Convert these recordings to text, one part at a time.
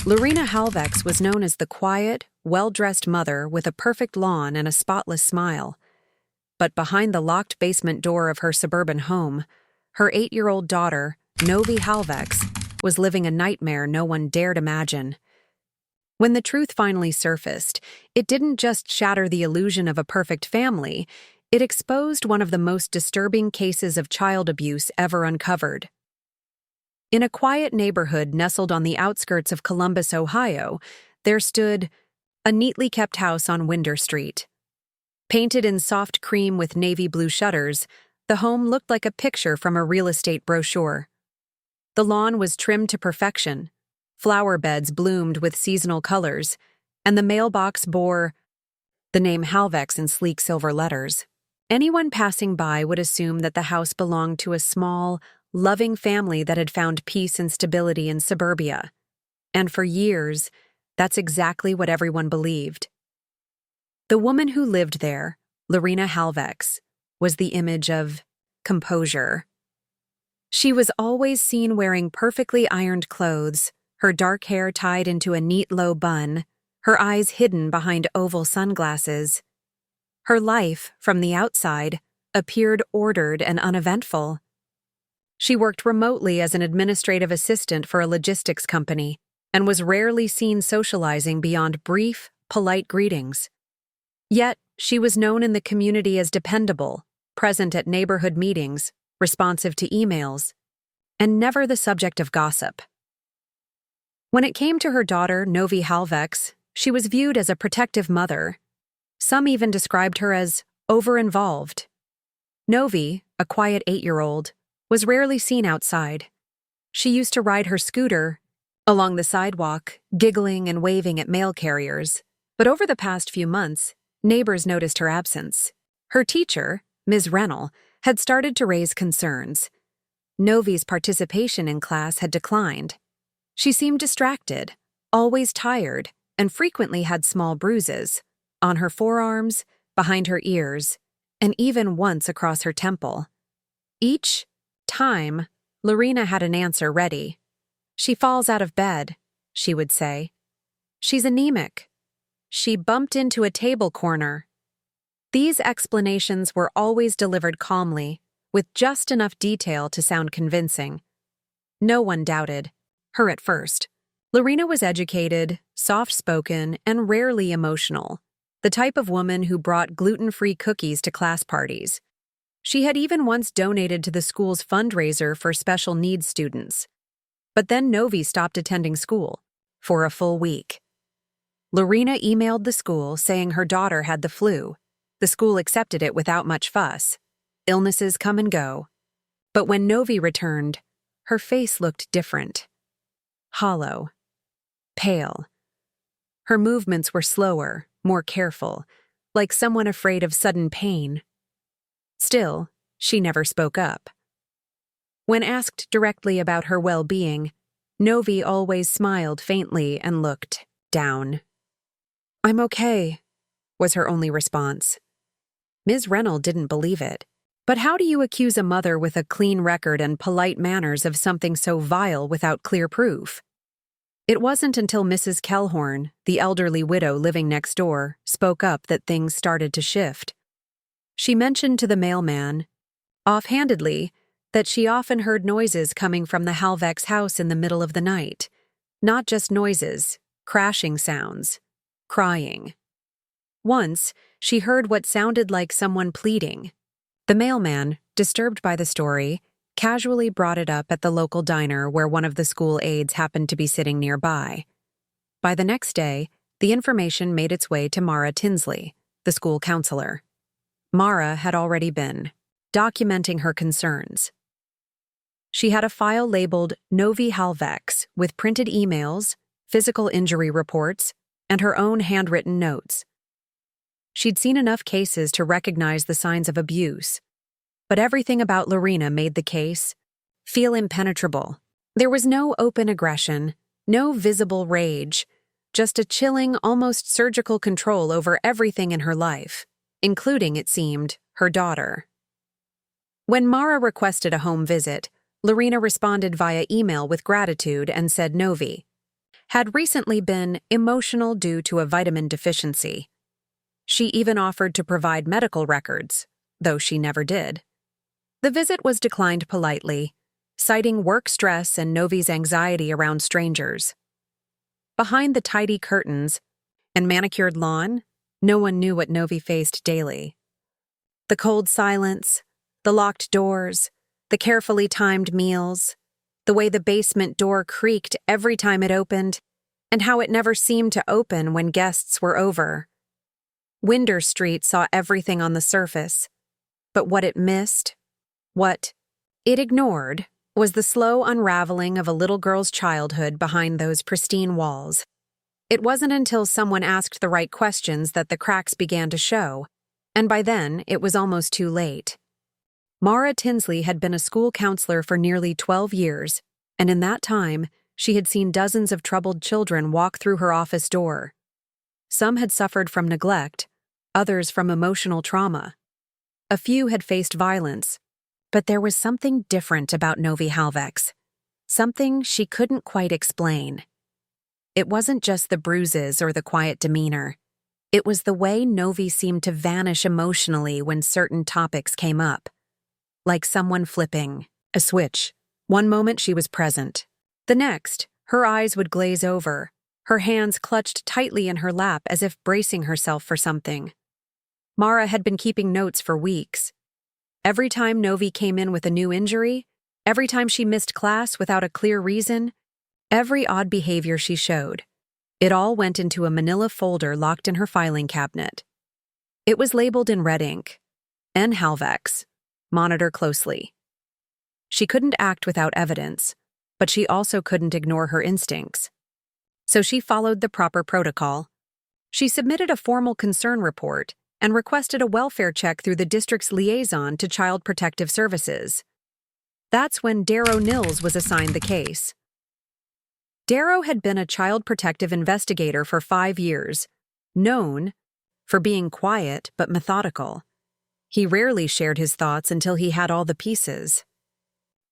Lurena Halvex was known as the quiet, well-dressed mother with a perfect lawn and a spotless smile. But behind the locked basement door of her suburban home, her 8-year-old daughter, Novi Halvex, was living a nightmare no one dared imagine. When the truth finally surfaced, it didn't just shatter the illusion of a perfect family, it exposed one of the most disturbing cases of child abuse ever uncovered. In a quiet neighborhood nestled on the outskirts of Columbus, Ohio, there stood a neatly kept house on Winder Street. Painted in soft cream with navy blue shutters, the home looked like a picture from a real estate brochure. The lawn was trimmed to perfection, flower beds bloomed with seasonal colors, and the mailbox bore the name Halvex in sleek silver letters. Anyone passing by would assume that the house belonged to a small, loving family that had found peace and stability in suburbia. And for years, that's exactly what everyone believed. The woman who lived there, Lurena Halvex, was the image of composure. She was always seen wearing perfectly ironed clothes, her dark hair tied into a neat low bun, her eyes hidden behind oval sunglasses. Her life, from the outside, appeared ordered and uneventful. She worked remotely as an administrative assistant for a logistics company and was rarely seen socializing beyond brief, polite greetings. Yet, she was known in the community as dependable, present at neighborhood meetings, responsive to emails, and never the subject of gossip. When it came to her daughter, Novi Halvex, she was viewed as a protective mother. Some even described her as over-involved. Novi, a quiet 8-year-old, was rarely seen outside. She used to ride her scooter along the sidewalk, giggling and waving at mail carriers. But over the past few months, neighbors noticed her absence. Her teacher, Ms. Rennell, had started to raise concerns. Novi's participation in class had declined. She seemed distracted, always tired, and frequently had small bruises on her forearms, behind her ears, and even once across her temple. Each time, Lurena had an answer ready. "She falls out of bed," she would say. "She's anemic. She bumped into a table corner." These explanations were always delivered calmly, with just enough detail to sound convincing. No one doubted her at first. Lurena was educated, soft-spoken, and rarely emotional, the type of woman who brought gluten-free cookies to class parties. She had even once donated to the school's fundraiser for special needs students. But then Novi stopped attending school for a full week. Lurena emailed the school saying her daughter had the flu. The school accepted it without much fuss. Illnesses come and go. But when Novi returned, her face looked different. Hollow. Pale. Her movements were slower, more careful, like someone afraid of sudden pain. Still, she never spoke up. When asked directly about her well-being, Novi always smiled faintly and looked down. "I'm okay," was her only response. Ms. Rennell didn't believe it. But how do you accuse a mother with a clean record and polite manners of something so vile without clear proof? It wasn't until Mrs. Kellhorn, the elderly widow living next door, spoke up that things started to shift. She mentioned to the mailman, offhandedly, that she often heard noises coming from the Halvex house in the middle of the night. Not just noises, crashing sounds, crying. Once, she heard what sounded like someone pleading. The mailman, disturbed by the story, casually brought it up at the local diner where one of the school aides happened to be sitting nearby. By the next day, the information made its way to Mara Tinsley, the school counselor. Mara had already been documenting her concerns. She had a file labeled Novi Halvex with printed emails, physical injury reports, and her own handwritten notes. She'd seen enough cases to recognize the signs of abuse, but everything about Lurena made the case feel impenetrable. There was no open aggression, no visible rage, just a chilling, almost surgical control over everything in her life, including, it seemed, her daughter. When Mara requested a home visit, Lurena responded via email with gratitude and said Novi had recently been emotional due to a vitamin deficiency. She even offered to provide medical records, though she never did. The visit was declined politely, citing work stress and Novi's anxiety around strangers. Behind the tidy curtains and manicured lawn, no one knew what Novi faced daily. The cold silence, the locked doors, the carefully timed meals, the way the basement door creaked every time it opened, and how it never seemed to open when guests were over. Winder Street saw everything on the surface, but what it missed, what it ignored, was the slow unraveling of a little girl's childhood behind those pristine walls. It wasn't until someone asked the right questions that the cracks began to show, and by then it was almost too late. Mara Tinsley had been a school counselor for nearly 12 years, and in that time, she had seen dozens of troubled children walk through her office door. Some had suffered from neglect, others from emotional trauma. A few had faced violence, but there was something different about Novi Halvex, something she couldn't quite explain. It wasn't just the bruises or the quiet demeanor. It was the way Novi seemed to vanish emotionally when certain topics came up. Like someone flipping a switch. One moment she was present. The next, her eyes would glaze over, her hands clutched tightly in her lap as if bracing herself for something. Mara had been keeping notes for weeks. Every time Novi came in with a new injury, every time she missed class without a clear reason, every odd behavior she showed, it all went into a manila folder locked in her filing cabinet. It was labeled in red ink, N. Halvex. Monitor closely. She couldn't act without evidence, but she also couldn't ignore her instincts. So she followed the proper protocol. She submitted a formal concern report and requested a welfare check through the district's liaison to Child Protective Services. That's when Darrow Nils was assigned the case. Darrow had been a child protective investigator for 5 years, known for being quiet but methodical. He rarely shared his thoughts until he had all the pieces.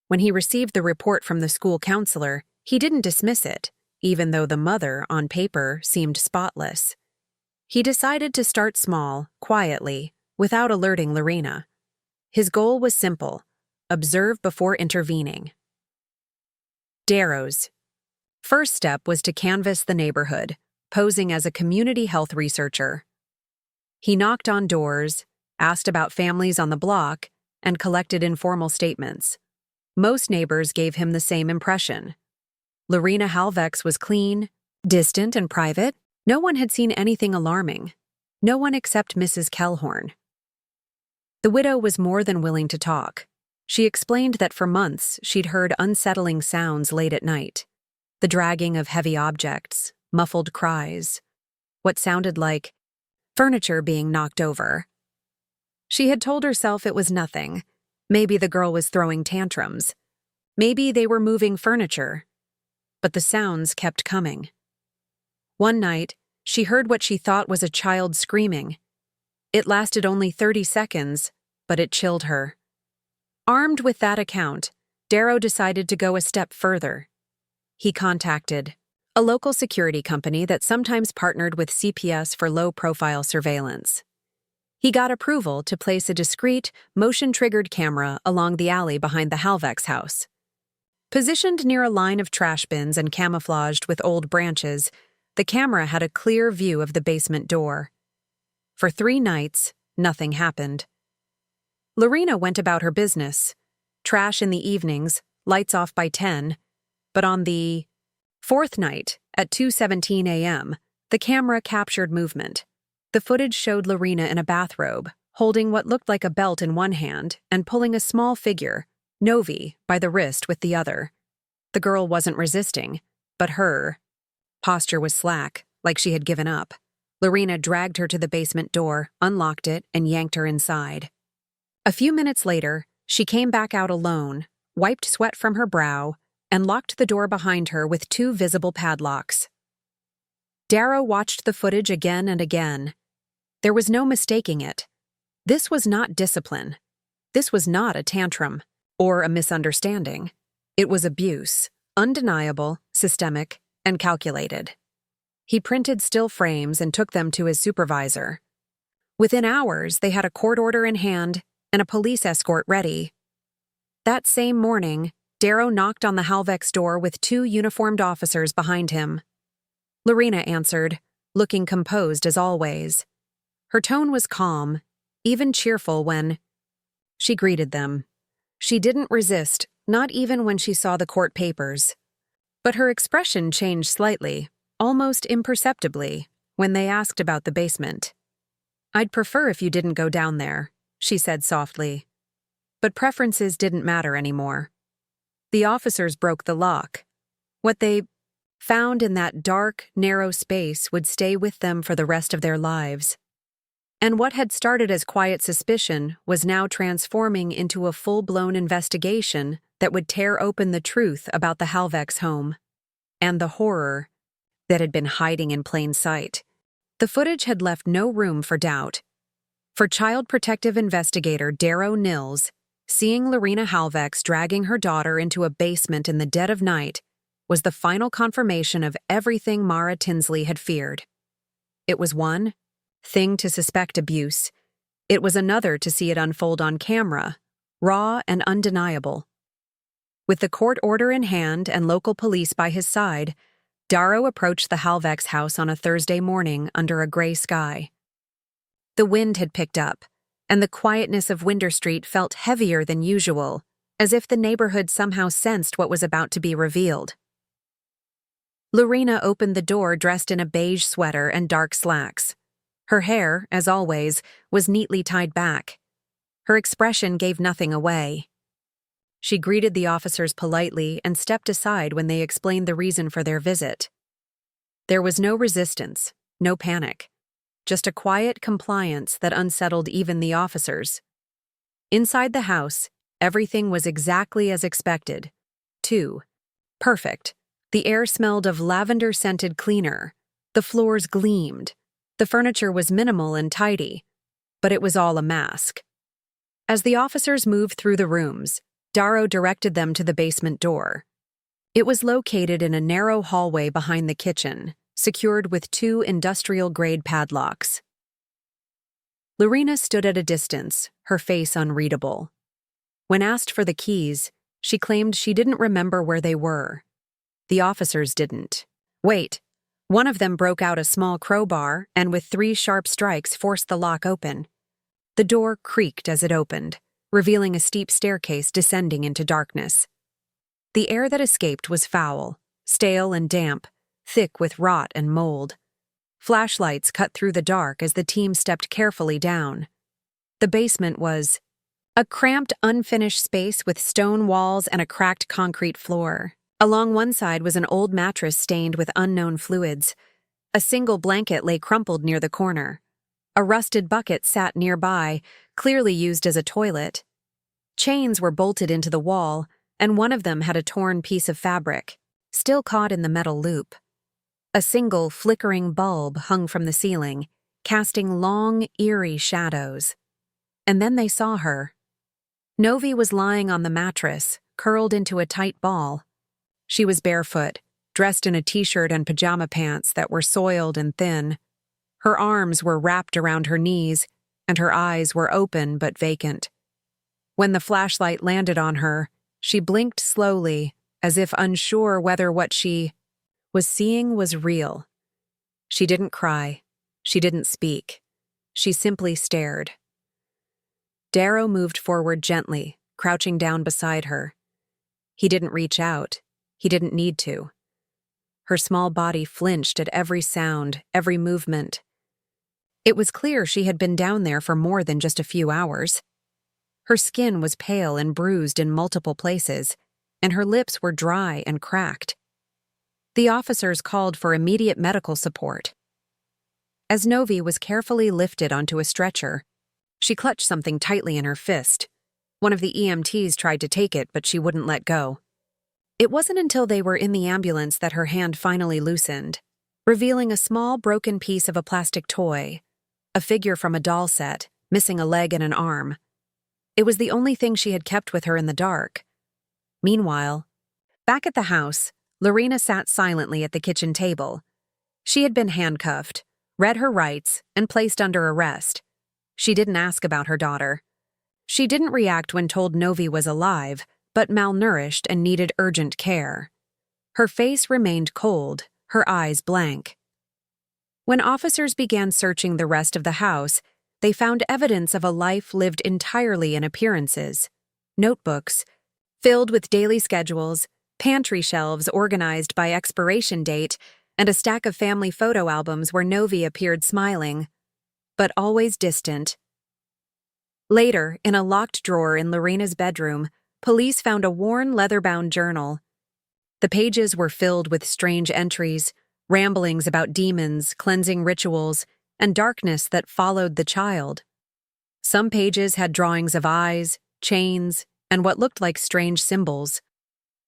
When he received the report from the school counselor, he didn't dismiss it, even though the mother, on paper, seemed spotless. He decided to start small, quietly, without alerting Lurena. His goal was simple: observe before intervening. Darrow's first step was to canvass the neighborhood, posing as a community health researcher. He knocked on doors, asked about families on the block, and collected informal statements. Most neighbors gave him the same impression. Lurena Halvex was clean, distant, and private. No one had seen anything alarming. No one except Mrs. Kellhorn. The widow was more than willing to talk. She explained that for months she'd heard unsettling sounds late at night. The dragging of heavy objects, muffled cries, what sounded like furniture being knocked over. She had told herself it was nothing. Maybe the girl was throwing tantrums. Maybe they were moving furniture. But the sounds kept coming. One night, she heard what she thought was a child screaming. It lasted only 30 seconds, but it chilled her. Armed with that account, Darrow decided to go a step further. He contacted a local security company that sometimes partnered with CPS for low-profile surveillance. He got approval to place a discreet, motion-triggered camera along the alley behind the Halvex house. Positioned near a line of trash bins and camouflaged with old branches, the camera had a clear view of the basement door. For 3 nights, nothing happened. Lurena went about her business. Trash in the evenings, lights off by 10, but on the 4th night, at 2:17 a.m., the camera captured movement. The footage showed Lurena in a bathrobe, holding what looked like a belt in one hand and pulling a small figure, Novi, by the wrist with the other. The girl wasn't resisting, but her posture was slack, like she had given up. Lurena dragged her to the basement door, unlocked it, and yanked her inside. A few minutes later, she came back out alone, wiped sweat from her brow, and locked the door behind her with 2 visible padlocks. Darrow watched the footage again and again. There was no mistaking it. This was not discipline. This was not a tantrum or a misunderstanding. It was abuse, undeniable, systemic, and calculated. He printed still frames and took them to his supervisor. Within hours, they had a court order in hand and a police escort ready. That same morning, Darrow knocked on the Halvex door with 2 uniformed officers behind him. Lurena answered, looking composed as always. Her tone was calm, even cheerful when she greeted them. She didn't resist, not even when she saw the court papers. But her expression changed slightly, almost imperceptibly, when they asked about the basement. "I'd prefer if you didn't go down there," she said softly. But preferences didn't matter anymore. The officers broke the lock. What they found in that dark, narrow space would stay with them for the rest of their lives. And what had started as quiet suspicion was now transforming into a full-blown investigation that would tear open the truth about the Halvex home and the horror that had been hiding in plain sight. The footage had left no room for doubt. For Child Protective Investigator Darrow Nils, seeing Lurena Halvex dragging her daughter into a basement in the dead of night was the final confirmation of everything Mara Tinsley had feared. It was one thing to suspect abuse. It was another to see it unfold on camera, raw and undeniable. With the court order in hand and local police by his side, Darrow approached the Halvex house on a Thursday morning under a gray sky. The wind had picked up, and the quietness of Winder Street felt heavier than usual, as if the neighborhood somehow sensed what was about to be revealed. Lurena opened the door dressed in a beige sweater and dark slacks. Her hair, as always, was neatly tied back. Her expression gave nothing away. She greeted the officers politely and stepped aside when they explained the reason for their visit. There was no resistance, no panic, just a quiet compliance that unsettled even the officers. Inside the house, everything was exactly as expected. Perfect. The air smelled of lavender-scented cleaner. The floors gleamed. The furniture was minimal and tidy, but it was all a mask. As the officers moved through the rooms, Darrow directed them to the basement door. It was located in a narrow hallway behind the kitchen, secured with 2 industrial-grade padlocks. Lurena stood at a distance, her face unreadable. When asked for the keys, she claimed she didn't remember where they were. The officers didn't. Wait. One of them broke out a small crowbar and with 3 sharp strikes forced the lock open. The door creaked as it opened, revealing a steep staircase descending into darkness. The air that escaped was foul, stale and damp, thick with rot and mold. Flashlights cut through the dark as the team stepped carefully down. The basement was a cramped, unfinished space with stone walls and a cracked concrete floor. Along one side was an old mattress stained with unknown fluids. A single blanket lay crumpled near the corner. A rusted bucket sat nearby, clearly used as a toilet. Chains were bolted into the wall, and one of them had a torn piece of fabric, still caught in the metal loop. A single flickering bulb hung from the ceiling, casting long, eerie shadows. And then they saw her. Novi was lying on the mattress, curled into a tight ball. She was barefoot, dressed in a t-shirt and pajama pants that were soiled and thin. Her arms were wrapped around her knees, and her eyes were open but vacant. When the flashlight landed on her, she blinked slowly, as if unsure whether what she was seeing was real. She didn't cry. She didn't speak. She simply stared. Darrow moved forward gently, crouching down beside her. He didn't reach out. He didn't need to. Her small body flinched at every sound, every movement. It was clear she had been down there for more than just a few hours. Her skin was pale and bruised in multiple places, and her lips were dry and cracked. The officers called for immediate medical support. As Novi was carefully lifted onto a stretcher, she clutched something tightly in her fist. One of the EMTs tried to take it, but she wouldn't let go. It wasn't until they were in the ambulance that her hand finally loosened, revealing a small broken piece of a plastic toy, a figure from a doll set, missing a leg and an arm. It was the only thing she had kept with her in the dark. Meanwhile, back at the house, Lurena sat silently at the kitchen table. She had been handcuffed, read her rights, and placed under arrest. She didn't ask about her daughter. She didn't react when told Novi was alive, but malnourished and needed urgent care. Her face remained cold, her eyes blank. When officers began searching the rest of the house, they found evidence of a life lived entirely in appearances. Notebooks, filled with daily schedules, pantry shelves organized by expiration date, and a stack of family photo albums where Novi appeared smiling, but always distant. Later, in a locked drawer in Lurena's bedroom, police found a worn leather-bound journal. The pages were filled with strange entries, ramblings about demons, cleansing rituals, and darkness that followed the child. Some pages had drawings of eyes, chains, and what looked like strange symbols.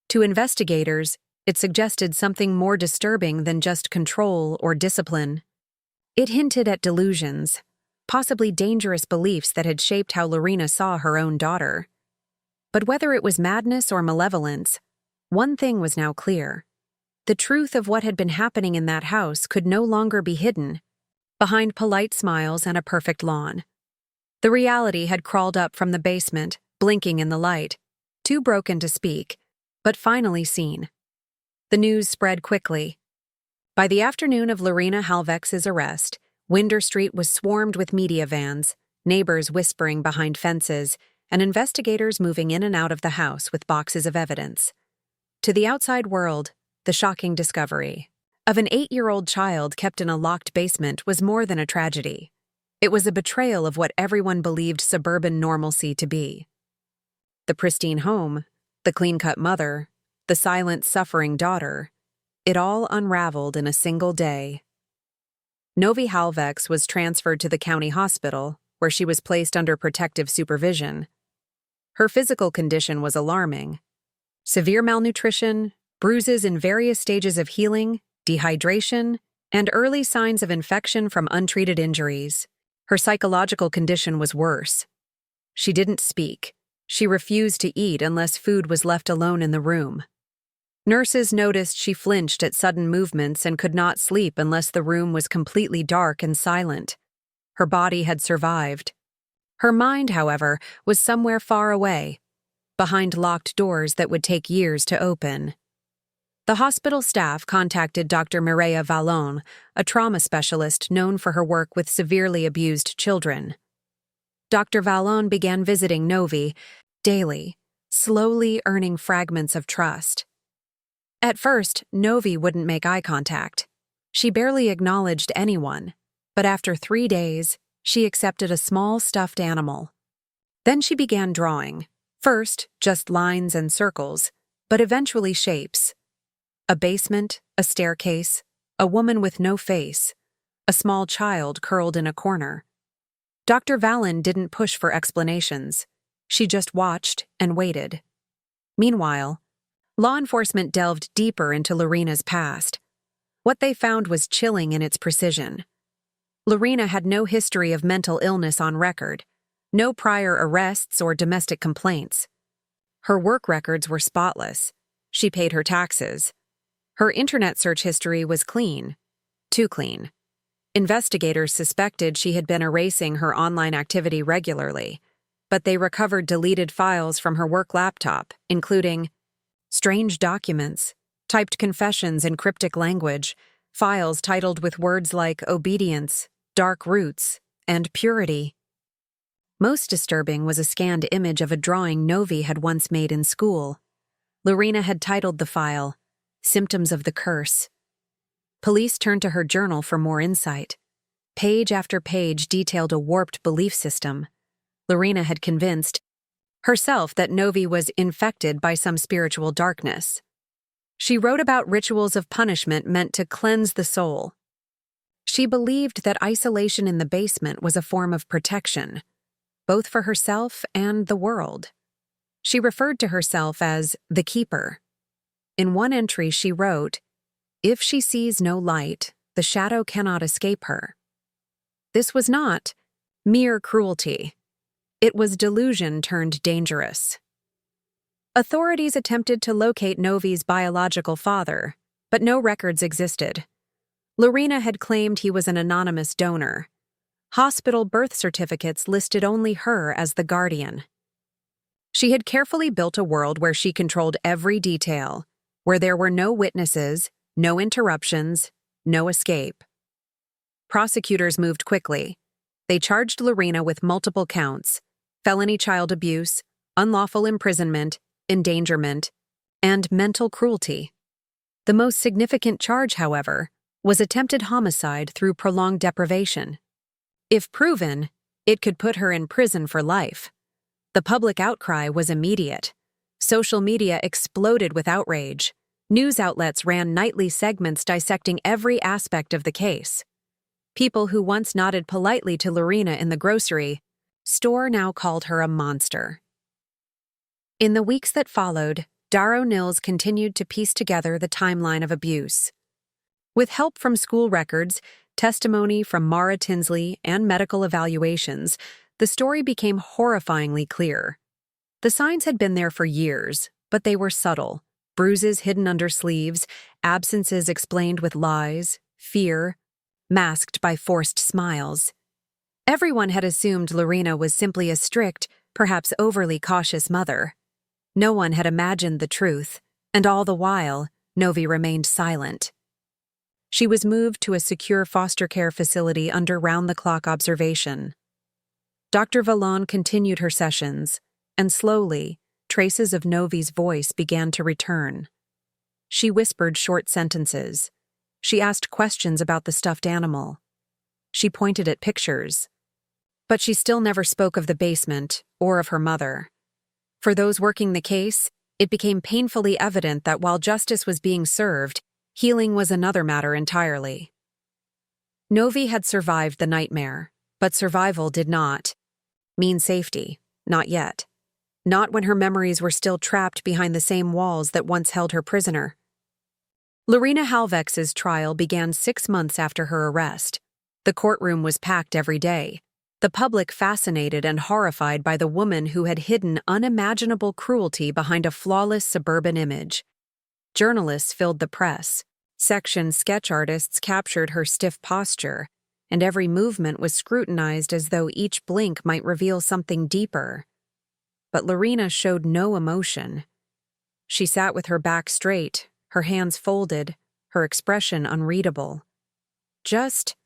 To investigators, it suggested something more disturbing than just control or discipline. It hinted at delusions, possibly dangerous beliefs that had shaped how Lurena saw her own daughter. But whether it was madness or malevolence, one thing was now clear. The truth of what had been happening in that house could no longer be hidden behind polite smiles and a perfect lawn. The reality had crawled up from the basement, blinking in the light, too broken to speak, but finally seen. The news spread quickly. By the afternoon of Lurena Halvex's arrest, Winder Street was swarmed with media vans, neighbors whispering behind fences, and investigators moving in and out of the house with boxes of evidence. To the outside world, the shocking discovery of an 8-year-old child kept in a locked basement was more than a tragedy. It was a betrayal of what everyone believed suburban normalcy to be. The pristine home, the clean-cut mother, the silent, suffering daughter, it all unraveled in a single day. Novi Halvex was transferred to the county hospital, where she was placed under protective supervision. Her physical condition was alarming. Severe malnutrition, bruises in various stages of healing, dehydration, and early signs of infection from untreated injuries. Her psychological condition was worse. She didn't speak. She refused to eat unless food was left alone in the room. Nurses noticed she flinched at sudden movements and could not sleep unless the room was completely dark and silent. Her body had survived. Her mind, however, was somewhere far away, behind locked doors that would take years to open. The hospital staff contacted Dr. Mireia Vallon, a trauma specialist known for her work with severely abused children. Dr. Vallon began visiting Novi daily, slowly earning fragments of trust. At first, Novi wouldn't make eye contact. She barely acknowledged anyone, but after 3 days, she accepted a small stuffed animal. Then she began drawing, first just lines and circles, but eventually shapes. A basement, a staircase, a woman with no face, a small child curled in a corner. Dr. Vallon didn't push for explanations. She just watched and waited. Meanwhile, law enforcement delved deeper into Lurena's past. What they found was chilling in its precision. Lurena had no history of mental illness on record, no prior arrests or domestic complaints. Her work records were spotless. She paid her taxes. Her internet search history was clean, too clean. Investigators suspected she had been erasing her online activity regularly, but they recovered deleted files from her work laptop, including strange documents, typed confessions in cryptic language, files titled with words like obedience, dark roots, and purity. Most disturbing was a scanned image of a drawing Novi had once made in school. Lurena had titled the file, Symptoms of the Curse. Police turned to her journal for more insight. Page after page detailed a warped belief system. Lurena had convinced herself that Novi was infected by some spiritual darkness. She wrote about rituals of punishment meant to cleanse the soul. She believed that isolation in the basement was a form of protection, both for herself and the world. She referred to herself as the Keeper. In one entry she wrote, "If she sees no light, the shadow cannot escape her." This was not mere cruelty. It was delusion turned dangerous. Authorities attempted to locate Novi's biological father, but no records existed. Lurena had claimed he was an anonymous donor. Hospital birth certificates listed only her as the guardian. She had carefully built a world where she controlled every detail, where there were no witnesses, no interruptions, no escape. Prosecutors moved quickly. They charged Lurena with multiple counts: felony child abuse, unlawful imprisonment, endangerment, and mental cruelty. The most significant charge, however, was attempted homicide through prolonged deprivation. If proven, it could put her in prison for life. The public outcry was immediate. Social media exploded with outrage. News outlets ran nightly segments dissecting every aspect of the case. People who once nodded politely to Lurena in the grocery store now called her a monster. In the weeks that followed, Darrow Nils continued to piece together the timeline of abuse. With help from school records, testimony from Mara Tinsley, and medical evaluations, the story became horrifyingly clear. The signs had been there for years, but they were subtle: bruises hidden under sleeves, absences explained with lies, fear, masked by forced smiles. Everyone had assumed Lurena was simply a strict, perhaps overly cautious mother. No one had imagined the truth, and all the while, Novi remained silent. She was moved to a secure foster care facility under round-the-clock observation. Dr. Vallon continued her sessions, and slowly, traces of Novi's voice began to return. She whispered short sentences. She asked questions about the stuffed animal. She pointed at pictures. But she still never spoke of the basement or of her mother. For those working the case, it became painfully evident that while justice was being served, healing was another matter entirely. Novi had survived the nightmare, but survival did not mean safety, not yet. Not when her memories were still trapped behind the same walls that once held her prisoner. Lurena Halvex's trial began 6 months after her arrest. The courtroom was packed every day, the public fascinated and horrified by the woman who had hidden unimaginable cruelty behind a flawless suburban image. Journalists filled the press. Section sketch artists captured her stiff posture, and every movement was scrutinized as though each blink might reveal something deeper. But Lurena showed no emotion. She sat with her back straight, her hands folded, her expression unreadable. Just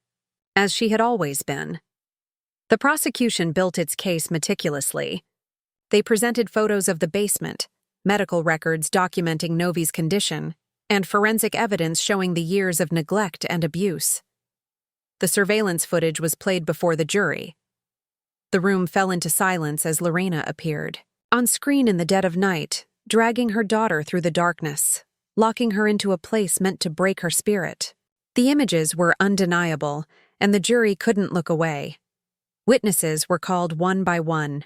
as she had always been. The prosecution built its case meticulously. They presented photos of the basement, medical records documenting Novi's condition, and forensic evidence showing the years of neglect and abuse. The surveillance footage was played before the jury. The room fell into silence as Lurena appeared, on screen in the dead of night, dragging her daughter through the darkness, locking her into a place meant to break her spirit. The images were undeniable, and the jury couldn't look away. Witnesses were called one by one.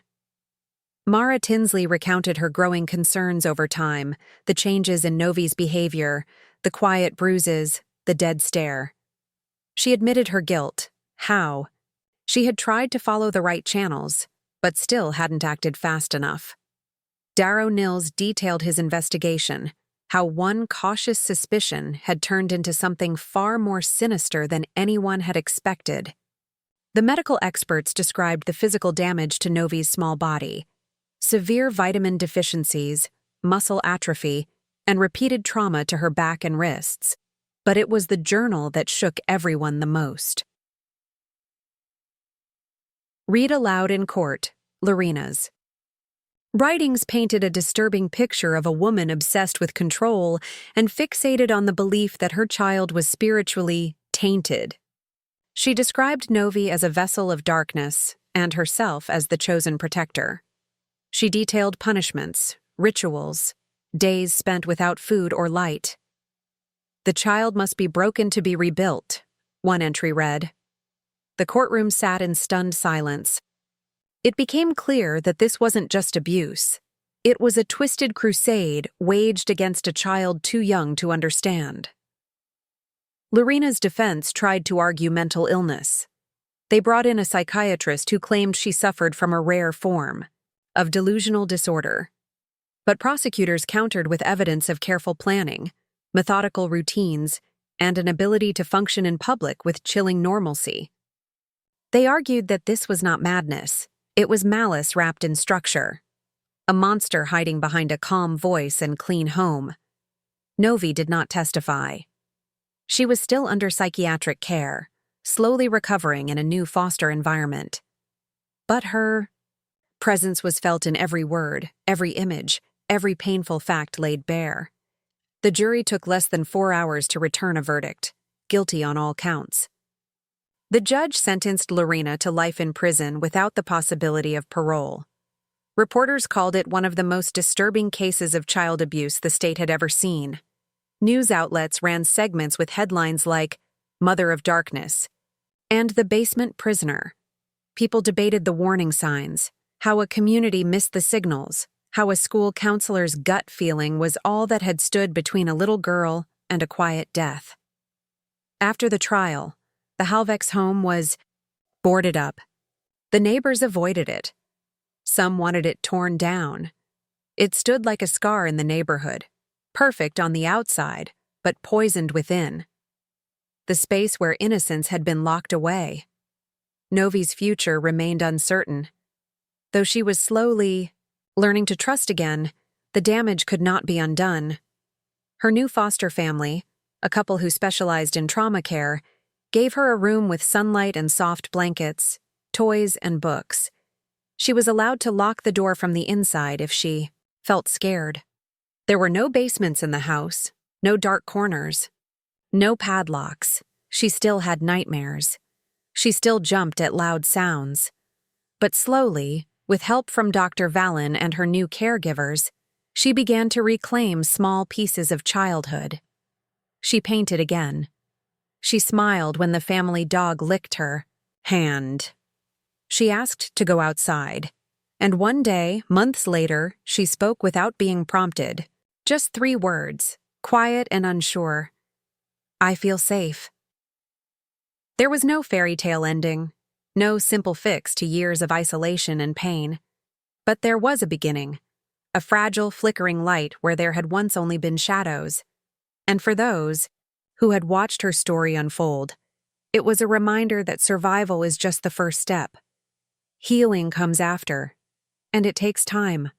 Mara Tinsley recounted her growing concerns over time, the changes in Novi's behavior, the quiet bruises, the dead stare. She admitted her guilt. How? She had tried to follow the right channels, but still hadn't acted fast enough. Darrow Nils detailed his investigation, how one cautious suspicion had turned into something far more sinister than anyone had expected. The medical experts described the physical damage to Novi's small body: severe vitamin deficiencies, muscle atrophy, and repeated trauma to her back and wrists. But it was the journal that shook everyone the most. Read aloud in court, Lurena's writings painted a disturbing picture of a woman obsessed with control and fixated on the belief that her child was spiritually tainted. She described Novi as a vessel of darkness and herself as the chosen protector. She detailed punishments, rituals, days spent without food or light. "The child must be broken to be rebuilt," one entry read. The courtroom sat in stunned silence. It became clear that this wasn't just abuse. It was a twisted crusade waged against a child too young to understand. Lurena's defense tried to argue mental illness. They brought in a psychiatrist who claimed she suffered from a rare form of delusional disorder. But prosecutors countered with evidence of careful planning, methodical routines, and an ability to function in public with chilling normalcy. They argued that this was not madness, it was malice wrapped in structure, a monster hiding behind a calm voice and clean home. Novi did not testify. She was still under psychiatric care, slowly recovering in a new foster environment. But her presence was felt in every word, every image, every painful fact laid bare. The jury took less than 4 hours to return a verdict, guilty on all counts. The judge sentenced Lurena to life in prison without the possibility of parole. Reporters called it one of the most disturbing cases of child abuse the state had ever seen. News outlets ran segments with headlines like, "Mother of Darkness," and "The Basement Prisoner." People debated the warning signs, how a community missed the signals, how a school counselor's gut feeling was all that had stood between a little girl and a quiet death. After the trial, the Halvex home was boarded up. The neighbors avoided it. Some wanted it torn down. It stood like a scar in the neighborhood, perfect on the outside, but poisoned within. The space where innocence had been locked away. Novi's future remained uncertain. Though she was slowly learning to trust again, the damage could not be undone. Her new foster family, a couple who specialized in trauma care, gave her a room with sunlight and soft blankets, toys and books. She was allowed to lock the door from the inside if she felt scared. There were no basements in the house, no dark corners, no padlocks. She still had nightmares. She still jumped at loud sounds. But slowly, with help from Dr. Vallon and her new caregivers, she began to reclaim small pieces of childhood. She painted again. She smiled when the family dog licked her hand. She asked to go outside. And one day, months later, she spoke without being prompted. Just 3 words, quiet and unsure. "I feel safe." There was no fairy tale ending, no simple fix to years of isolation and pain. But there was a beginning, a fragile, flickering light where there had once only been shadows. And for those who had watched her story unfold, it was a reminder that survival is just the first step. Healing comes after, and it takes time.